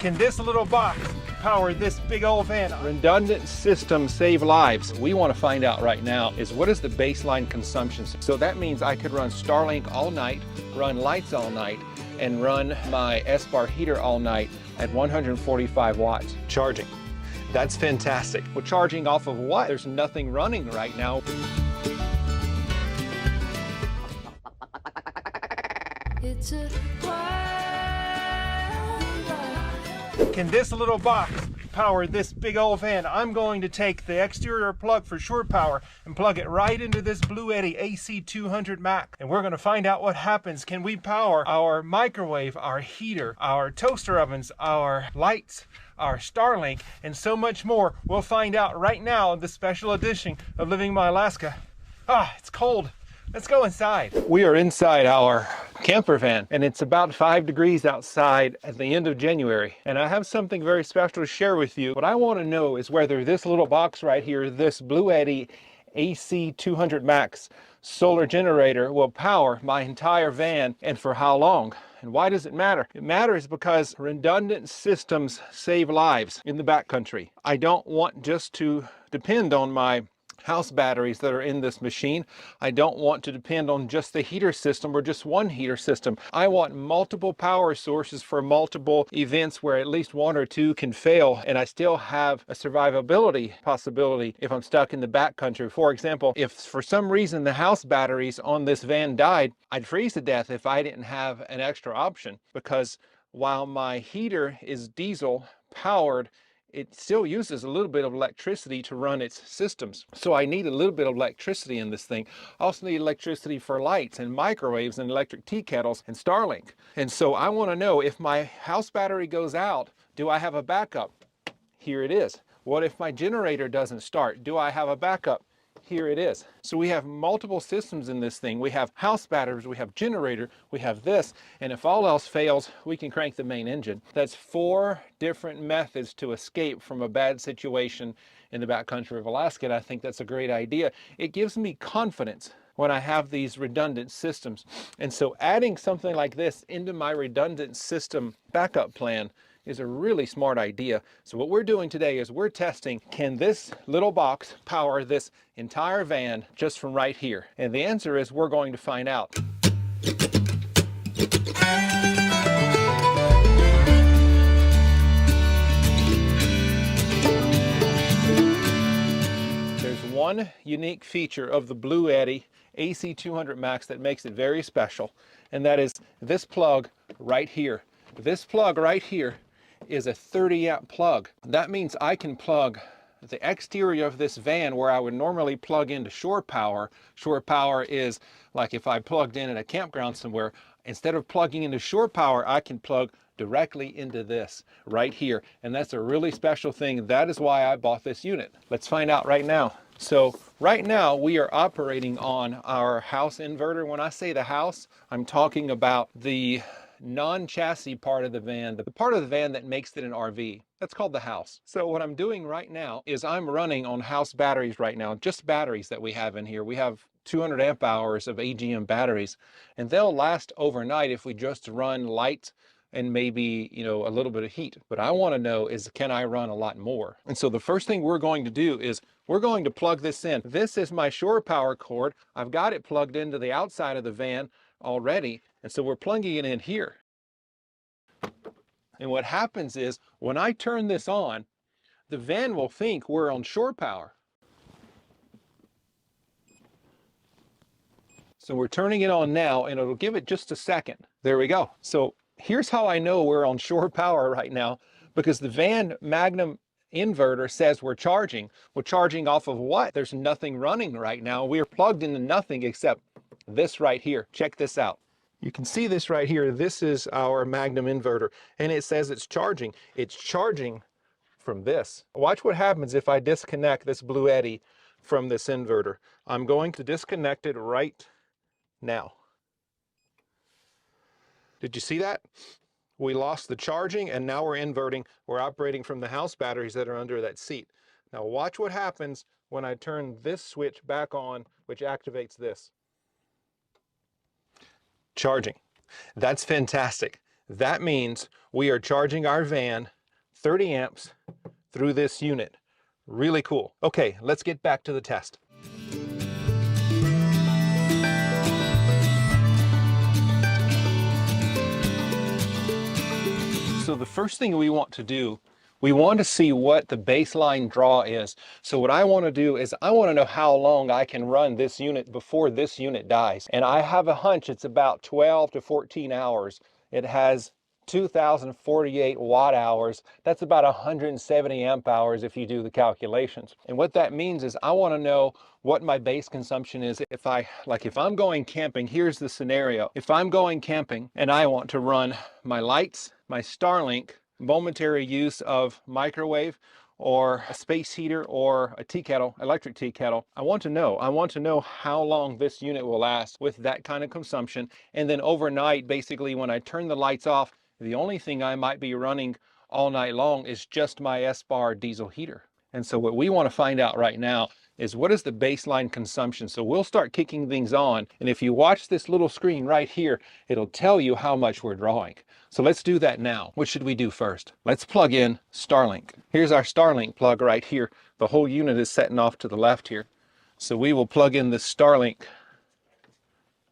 Can this little box power this big old van? Redundant systems save lives. We want to find out right now is what is the baseline consumption. So that means I could run Starlink all night, run lights all night, and run my S-Bar heater all night at 145 watts. Charging. That's fantastic. Well, charging off of what? There's nothing running right now. It's a Can this little box power this big old van? I'm going to take the exterior plug for shore power and plug it right into this Bluetti AC200 Max. And we're going to find out what happens. Can we power our microwave, our heater, our toaster ovens, our lights, our Starlink, and so much more? We'll find out right now in the special edition of Living My Alaska. It's cold. Let's go inside. We are inside our camper van, and it's about 5 degrees outside at the end of January. And I have something very special to share with you. What I want to know is whether this little box right here, this Bluetti AC200 Max solar generator, will power my entire van, and for how long. And why does it matter? It matters because redundant systems save lives in the backcountry. I don't want just to depend on my house batteries that are in this machine. I don't want to depend on just the heater system or just one heater system. I want multiple power sources for multiple events where at least one or two can fail and I still have a survivability possibility if I'm stuck in the backcountry. For example, if for some reason the house batteries on this van died, I'd freeze to death if I didn't have an extra option, because while my heater is diesel powered, it still uses a little bit of electricity to run its systems. So I need a little bit of electricity in this thing. I also need electricity for lights and microwaves and electric tea kettles and Starlink. And so I want to know, if my house battery goes out, do I have a backup? Here it is. What if my generator doesn't start? Do I have a backup? Here it is. So we have multiple systems in this thing. We have house batteries, we have generator, we have this, and if all else fails, we can crank the main engine. That's 4 different methods to escape from a bad situation in the backcountry of Alaska, and I think that's a great idea. It gives me confidence when I have these redundant systems. And so adding something like this into my redundant system backup plan is a really smart idea. So what we're doing today is we're testing, can this little box power this entire van just from right here? And the answer is we're going to find out. There's one unique feature of the Bluetti AC200 Max that makes it very special, and that is this plug right here. This plug right here is a 30 amp plug. That means I can plug the exterior of this van where I would normally plug into shore power. Shore power is like if I plugged in at a campground somewhere. Instead of plugging into shore power, I can plug directly into this right here. And that's a really special thing. That is why I bought this unit. Let's find out right now. So right now we are operating on our house inverter. When I say the house, I'm talking about the non-chassis part of the van, the part of the van that makes it an RV. That's called the house. So what I'm doing right now is I'm running on house batteries right now, just batteries that we have in here. We have 200 amp hours of AGM batteries, and they'll last overnight if we just run light and maybe, a little bit of heat. But I want to know is, can I run a lot more? And so the first thing we're going to do is we're going to plug this in. This is my shore power cord. I've got it plugged into the outside of the van already. And so we're plugging it in here. And what happens is when I turn this on, the van will think we're on shore power. So we're turning it on now, and it'll give it just a second. There we go. So here's how I know we're on shore power right now, because the van Magnum inverter says we're charging. We're charging off of what? There's nothing running right now. We're plugged into nothing except this right here. Check this out. You can see this right here. This is our Magnum inverter, and it says it's charging. It's charging from this. Watch what happens if I disconnect this Bluetti from this inverter. I'm going to disconnect it right now. Did you see that? We lost the charging, and now we're inverting. We're operating from the house batteries that are under that seat. Now watch what happens when I turn this switch back on, which activates this. Charging. That's fantastic. That means we are charging our van 30 amps through this unit. Really cool. Okay, let's get back to the test. So the first thing we want to do, we want to see what the baseline draw is. So what I want to do is I want to know how long I can run this unit before this unit dies. And I have a hunch it's about 12 to 14 hours. It has 2,048 watt hours. That's about 170 amp hours if you do the calculations. And what that means is I want to know what my base consumption is. If I'm going camping, here's the scenario. If I'm going camping and I want to run my lights, my Starlink, momentary use of microwave or a space heater or a tea kettle, electric tea kettle, I want to know how long this unit will last with that kind of consumption. And then overnight, basically when I turn the lights off, the only thing I might be running all night long is just my S-Bar diesel heater. And so what we want to find out right now is what is the baseline consumption. So we'll start kicking things on. And if you watch this little screen right here, it'll tell you how much we're drawing. So let's do that now. What should we do first? Let's plug in Starlink. Here's our Starlink plug right here. The whole unit is setting off to the left here. So we will plug in this Starlink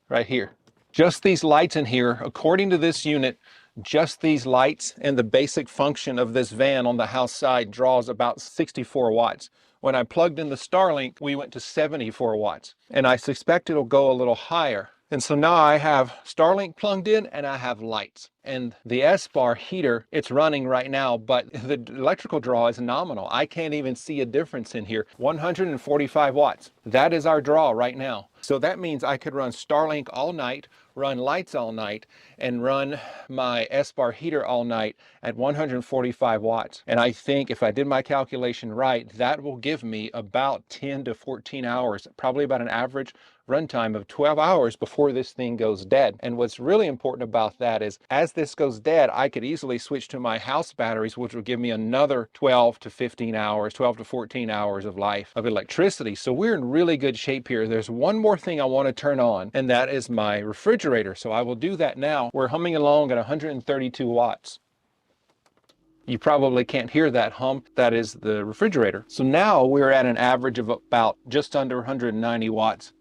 right here. Just these lights in here, according to this unit, just these lights and the basic function of this van on the house side draws about 64 watts. When I plugged in the Starlink, we went to 74 watts. And I suspect it'll go a little higher. And so now I have Starlink plugged in and I have lights. And the S-Bar heater, it's running right now, but the electrical draw is nominal. I can't even see a difference in here. 145 watts. That is our draw right now. So that means I could run Starlink all night, run lights all night, and run my S-Bar heater all night at 145 watts. And I think if I did my calculation right, that will give me about 10 to 14 hours, probably about an average runtime of 12 hours before this thing goes dead. And what's really important about that is as this goes dead, I could easily switch to my house batteries, which would give me another 12 to 15 hours, 12 to 14 hours of life of electricity. So we're in really good shape here. There's one more thing I want to turn on, and that is my refrigerator. So I will do that now. We're humming along at 132 watts. You probably can't hear that hum. That is the refrigerator. So now we're at an average of about just under 190 watts.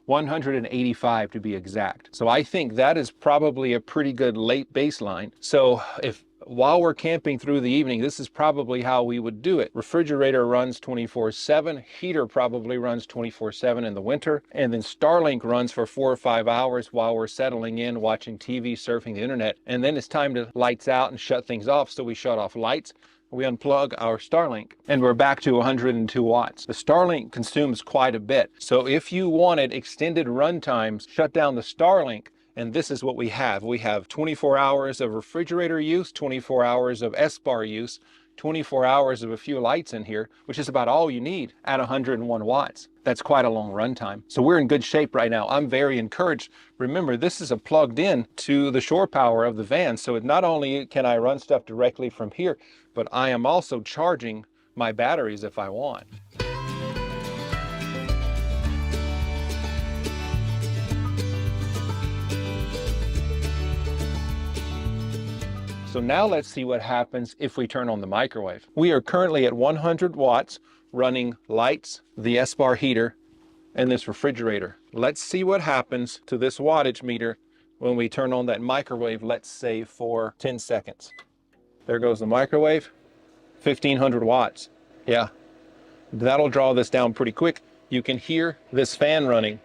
185 to be exact. So I think that is probably a pretty good late baseline. So while we're camping through the evening, this is probably how we would do it. Refrigerator runs 24/7, heater probably runs 24/7 in the winter, and then Starlink runs for 4 or 5 hours while we're settling in, watching TV, surfing the internet, and then it's time to lights out and shut things off. So we shut off lights, we unplug our Starlink, and we're back to 102 watts. The Starlink consumes quite a bit. So if you wanted extended run times, shut down the Starlink, and this is what we have. We have 24 hours of refrigerator use, 24 hours of S-Bar use, 24 hours of a few lights in here, which is about all you need at 101 watts. That's quite a long runtime. So we're in good shape right now. I'm very encouraged. Remember, this is plugged in to the shore power of the van. So not only can I run stuff directly from here, but I am also charging my batteries if I want. So now let's see what happens if we turn on the microwave. We are currently at 100 watts running lights, the S-Bar heater, and this refrigerator. Let's see what happens to this wattage meter when we turn on that microwave, let's say for 10 seconds. There goes the microwave, 1500 watts. Yeah, that'll draw this down pretty quick. You can hear this fan running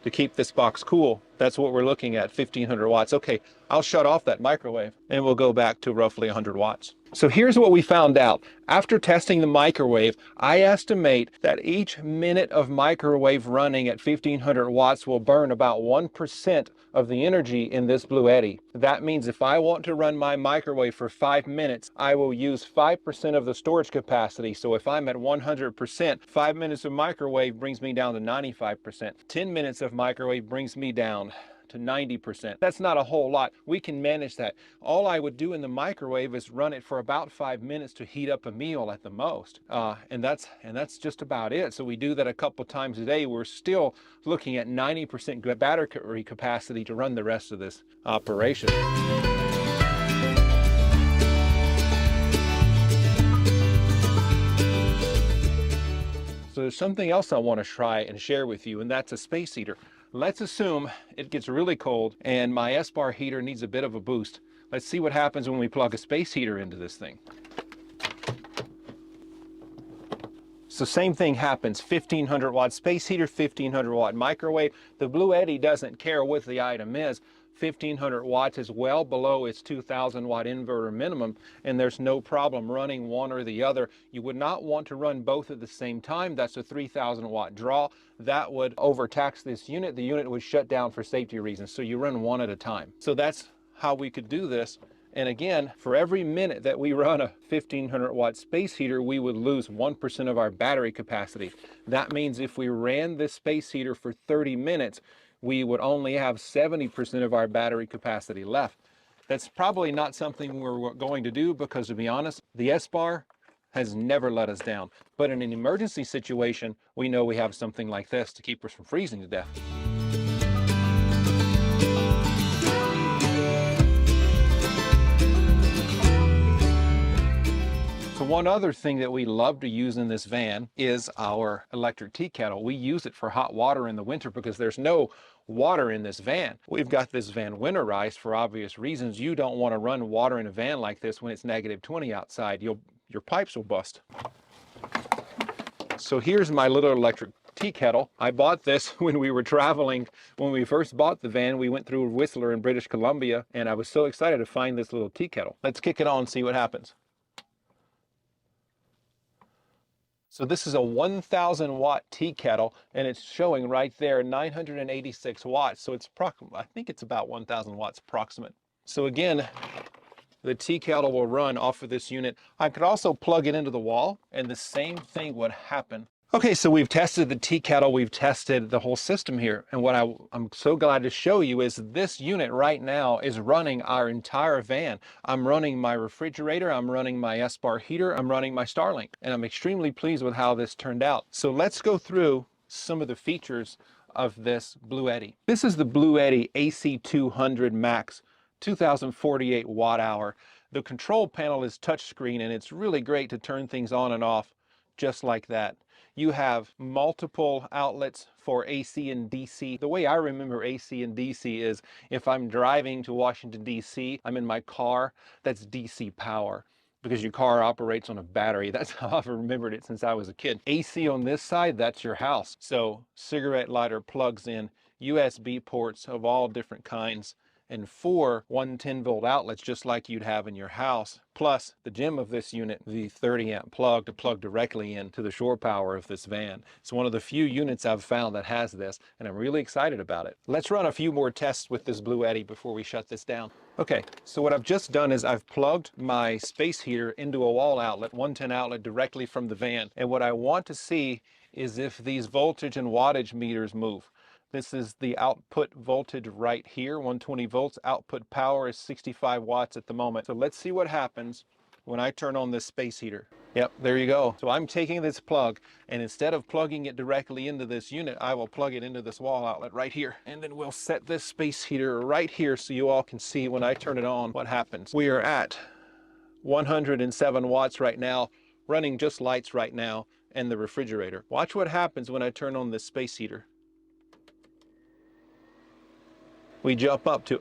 to keep this box cool. That's what we're looking at, 1500 watts. Okay, I'll shut off that microwave and we'll go back to roughly 100 watts. So here's what we found out. After testing the microwave, I estimate that each minute of microwave running at 1500 watts will burn about 1% of the energy in this Bluetti. That means if I want to run my microwave for 5 minutes, I will use 5% of the storage capacity. So if I'm at 100%, 5 minutes of microwave brings me down to 95%. 10 minutes of microwave brings me down to 90%. That's not a whole lot. We can manage that. All I would do in the microwave is run it for about 5 minutes to heat up a meal at the most. And that's just about it. So we do that a couple times a day. We're still looking at 90% battery capacity to run the rest of this operation. there's something else I want to try and share with you, and that's a space heater. Let's assume it gets really cold and my S-bar heater needs a bit of a boost. Let's see what happens when we plug a space heater into this thing. So same thing happens, 1500 watt space heater, 1500 watt microwave. The Bluetti doesn't care what the item is. 1500 watts is well below its 2000 watt inverter minimum, and there's no problem running one or the other. You would not want to run both at the same time. That's a 3000 watt draw. That would overtax this unit. The unit would shut down for safety reasons. So you run one at a time. So that's how we could do this. And again, for every minute that we run a 1500 watt space heater, we would lose 1% of our battery capacity. That means if we ran this space heater for 30 minutes, we would only have 70% of our battery capacity left. That's probably not something we're going to do because, to be honest, the S-bar has never let us down. But in an emergency situation, we know we have something like this to keep us from freezing to death. So one other thing that we love to use in this van is our electric tea kettle. We use it for hot water in the winter because there's no water in this van. We've got this van winterized for obvious reasons. You don't want to run water in a van like this when it's -20 outside. Your pipes will bust. So here's my little electric tea kettle. I bought this when we were traveling. When we first bought the van, we went through Whistler in British Columbia, and I was so excited to find this little tea kettle. Let's kick it on and see what happens. So this is a 1000 watt tea kettle, and it's showing right there 986 watts. So it's I think it's about 1000 watts approximate. So again, the tea kettle will run off of this unit. I could also plug it into the wall and the same thing would happen. Okay, so we've tested the tea kettle, we've tested the whole system here. And what I'm so glad to show you is this unit right now is running our entire van. I'm running my refrigerator, I'm running my S-bar heater, I'm running my Starlink, and I'm extremely pleased with how this turned out. So let's go through some of the features of this Bluetti. This is the Bluetti AC200 Max, 2048 watt hour. The control panel is touchscreen, and it's really great to turn things on and off just like that. You have multiple outlets for AC and DC. The way I remember AC and DC is if I'm driving to Washington, DC, I'm in my car, that's DC power because your car operates on a battery. That's how I've remembered it since I was a kid. AC on this side, that's your house. So cigarette lighter plugs in, USB ports of all different kinds, and 4 110-volt outlets just like you'd have in your house, plus the gem of this unit, the 30-amp plug to plug directly into the shore power of this van. It's one of the few units I've found that has this, and I'm really excited about it. Let's run a few more tests with this Bluetti before we shut this down. Okay, so what I've just done is I've plugged my space heater into a wall outlet, 110 outlet directly from the van, and what I want to see is if these voltage and wattage meters move. This is the output voltage right here, 120 volts. Output power is 65 watts at the moment. So let's see what happens when I turn on this space heater. Yep, there you go. So I'm taking this plug, and instead of plugging it directly into this unit, I will plug it into this wall outlet right here. And then we'll set this space heater right here so you all can see when I turn it on what happens. We are at 107 watts right now, running just lights right now, and the refrigerator. Watch what happens when I turn on this space heater. We jump up to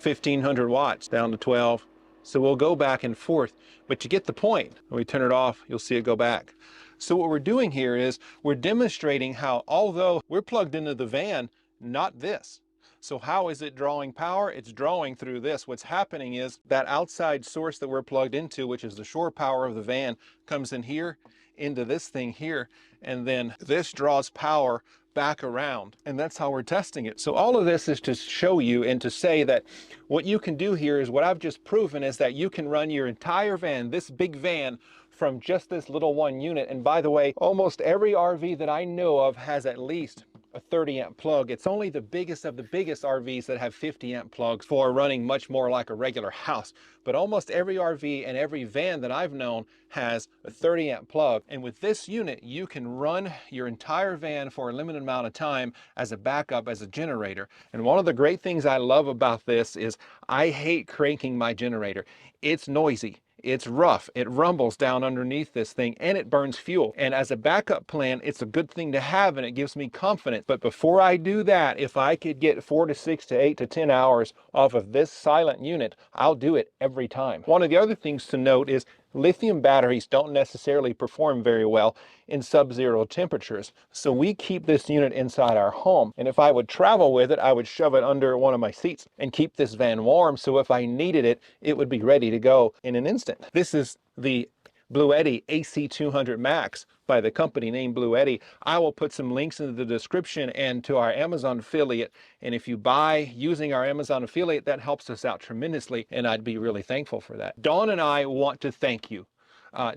1500 watts, down to 12. So we'll go back and forth, but you get the point. When we turn it off, you'll see it go back. So what we're doing here is we're demonstrating how, although we're plugged into the van, not this. So how is it drawing power? It's drawing through this. What's happening is that outside source that we're plugged into, which is the shore power of the van, comes in here, into this thing here, and then this draws power back around, and that's how we're testing it. So all of this is to show you and to say that what you can do here is what I've just proven is that you can run your entire van, this big van, from just this little one unit. And by the way, almost every RV that I know of has at least a 30-amp plug. It's only the biggest of the biggest RVs that have 50-amp plugs for running much more like a regular house. But almost every RV and every van that I've known has a 30-amp plug. And with this unit, you can run your entire van for a limited amount of time as a backup, as a generator. And one of the great things I love about this is I hate cranking my generator. It's noisy. it's rough. It rumbles down underneath this thing and it burns fuel. And as a backup plan, it's a good thing to have and it gives me confidence. But before I do that, if I could get 4 to 6 to 8 to 10 hours off of this silent unit, I'll do it every time. One of the other things to note is lithium batteries don't necessarily perform very well in sub-zero temperatures. So we keep this unit inside our home. And if I would travel with it, I would shove it under one of my seats and keep this van warm. So if I needed it, it would be ready to go in an instant. This is the Bluetti AC200 Max by the company named Bluetti. I will put some links in the description and to our Amazon affiliate. And if you buy using our Amazon affiliate, that helps us out tremendously. And I'd be really thankful for that. Dawn and I want to thank you.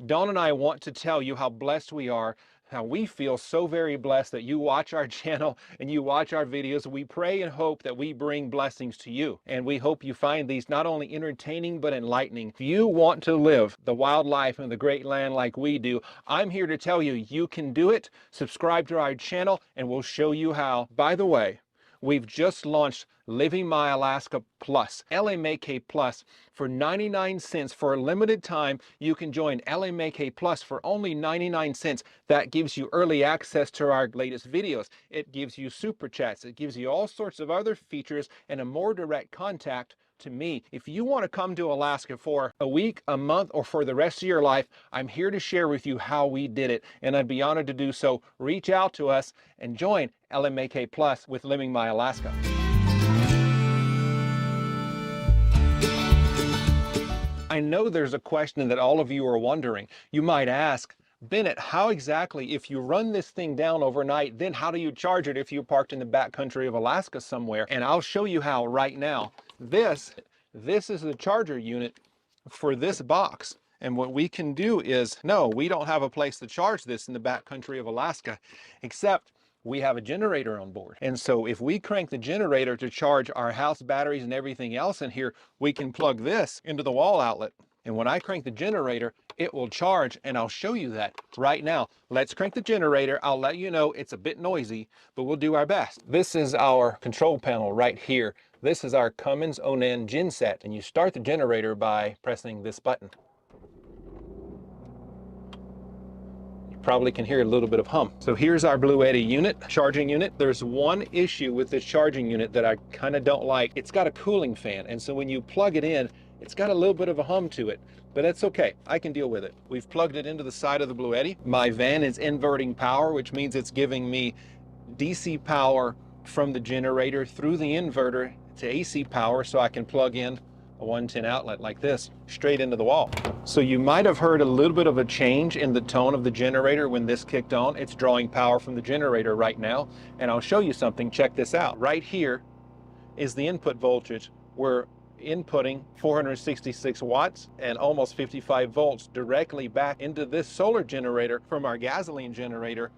Dawn and I want to tell you how blessed we are, how we feel so very blessed that you watch our channel and you watch our videos. We pray and hope that we bring blessings to you. And we hope you find these not only entertaining, but enlightening. If you want to live the wildlife in the great land like we do, I'm here to tell you, you can do it. Subscribe to our channel and we'll show you how. By the way, we've just launched Living My Alaska Plus, LMAK Plus, for 99 cents. For a limited time, you can join LMAK Plus for only 99 cents. That gives you early access to our latest videos. It gives you super chats. It gives you all sorts of other features and a more direct contact to me. If you want to come to Alaska for a week, a month, or for the rest of your life, I'm here to share with you how we did it, and I'd be honored to do so. Reach out to us and join LMAK Plus with Living My Alaska. I know there's a question that all of you are wondering. You might ask, Bennett, how exactly, if you run this thing down overnight, then how do you charge it if you're parked in the backcountry of Alaska somewhere? And I'll show you how right now. This is the charger unit for this box. And what we can do is, no, we don't have a place to charge this in the backcountry of Alaska, except we have a generator on board. And so if we crank the generator to charge our house batteries and everything else in here, we can plug this into the wall outlet. And when I crank the generator, it will charge, and I'll show you that right now. Let's crank the generator. I'll let you know it's a bit noisy, but we'll do our best. This is our control panel right here. This is our Cummins Onan genset, and you start the generator by pressing this button. Probably can hear a little bit of hum. So here's our Bluetti unit, charging unit. There's one issue with this charging unit that I kind of don't like. It's got a cooling fan, and so when you plug it in, it's got a little bit of a hum to it, but that's okay. I can deal with it. We've plugged it into the side of the Bluetti. My van is inverting power, which means it's giving me DC power from the generator through the inverter to AC power, so I can plug in a 110 outlet like this straight into the wall. So you might have heard a little bit of a change in the tone of the generator when this kicked on. It's drawing power from the generator right now, and I'll show you something. Check this out. Right here is the input voltage. We're inputting 466 watts and almost 55 volts directly back into this solar generator from our gasoline generator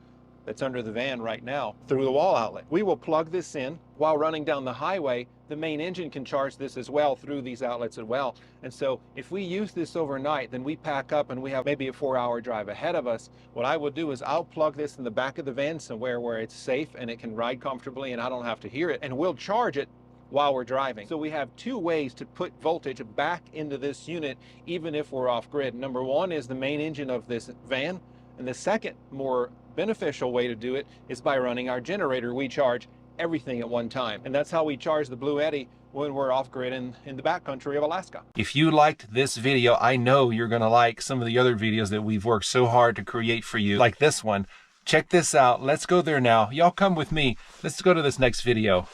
that's under the van right now through the wall outlet. We will plug this in while running down the highway. The main engine can charge this as well through these outlets as well. And so if we use this overnight, then we pack up and we have maybe a 4-hour drive ahead of us. What I will do is I'll plug this in the back of the van somewhere where it's safe and it can ride comfortably and I don't have to hear it, and we'll charge it while we're driving. So we have two ways to put voltage back into this unit even if we're off grid. Number one is the main engine of this van, and the second more beneficial way to do it is by running our generator. We charge everything at one time, and that's how we charge the Bluetti when we're off grid in the backcountry of Alaska. If you liked this video, I know you're gonna like some of the other videos that we've worked so hard to create for you, like this one. Check this out. Let's go there now. Y'all come with me. Let's go to this next video.